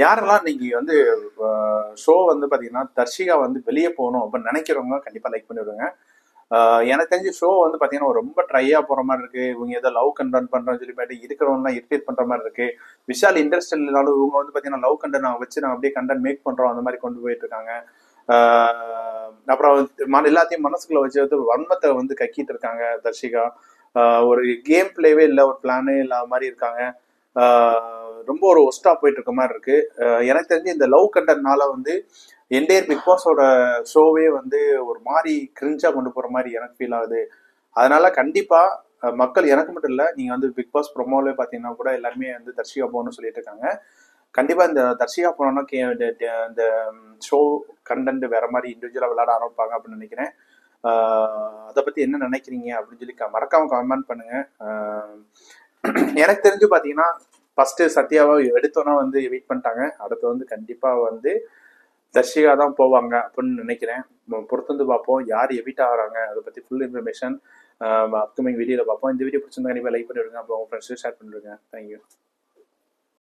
யாரெல்லாம் நீங்க வந்து ஷோ வந்து பாத்தீங்கன்னா தர்ஷிகா வந்து வெளியே போகணும் அப்படின்னு நினைக்கிறவங்க கண்டிப்பா லைக் பண்ணி விடுங்க. எனக்கு தெரிஞ்ச ஷோ வந்து பாத்தீங்கன்னா ரொம்ப ட்ரையா போற மாதிரி இருக்கு. இவங்க ஏதோ லவ் கண்டென்ட் பண்றோம்னு சொல்லி போயிட்டு இருக்கிறவங்க இரிட்டேட் பண்ற மாதிரி இருக்கு. விஷால் இன்ட்ரெஸ்ட் இல்லைனாலும் இவங்க வந்து பாத்தீங்கன்னா லவ் கண்டென்ட் நாங்க வச்சு நாங்க அப்படியே கண்டென்ட் மேக் பண்றோம் அந்த மாதிரி கொண்டு போயிட்டு இருக்காங்க. அப்புறம் எல்லாத்தையும் மனசுக்குள்ள வச்சு வந்து வன்மத்தை வந்து கக்கிட்டு இருக்காங்க தர்ஷிகா. ஒரு கேம் பிளேவே இல்லை, ஒரு பிளானே இல்லாத மாதிரி இருக்காங்க. ரொம்ப ஒரு ஒஸ்டா போயிட்டு இருக்க மாதிரி இருக்கு. எனக்கு தெரிஞ்சு இந்த லவ் கண்டென்ட்னால வந்து என்டையர் பிக் பாஸோட ஷோவே வந்து ஒரு மாதிரி கிரிஞ்சா கொண்டு போற மாதிரி எனக்கு ஃபீல் ஆகுது. அதனால கண்டிப்பா மக்கள், எனக்கு மட்டும் இல்ல, நீங்க வந்து பிக் பாஸ் ப்ரொமோல பாத்தீங்கன்னா கூட எல்லாருமே வந்து தர்ஷிகா போகணும்னு சொல்லிட்டு இருக்காங்க. கண்டிப்பா இந்த தர்ஷிகா போனோம்னா இந்த ஷோ கண்டென்ட் வேற மாதிரி இண்டிவிஜுவலா விளையாட ஆரம்பிப்பாங்க அப்படின்னு நினைக்கிறேன். அதை பத்தி என்ன நினைக்கிறீங்க அப்படின்னு சொல்லி மறக்காம கமெண்ட் பண்ணுங்க. எனக்கு தெரிஞ்சு பாத்தீங்கன்னா ஃபர்ஸ்ட் சத்யாவை எடுத்தோன்னா வந்து வெயிட் பண்ணிட்டாங்க. அடுத்து வந்து கண்டிப்பா வந்து தர்ஷிகா தான் போவாங்க அப்படின்னு நினைக்கிறேன். பொறுத்து வந்து பார்ப்போம் யார் எவிட் ஆகிறாங்க. அதை பத்தி ஃபுல் இன்ஃபர்மேஷன் அப்கமிங் வீடியோல பார்ப்போம். இந்த வீடியோ பிடிச்சிருந்தா கண்டிப்பா லைக் பண்ணிவிடுங்க. அப்புறம் உங்க ஃப்ரெண்ட்ஸுக்கு ஷேர் பண்ணிடுங்க. தேங்க்யூ.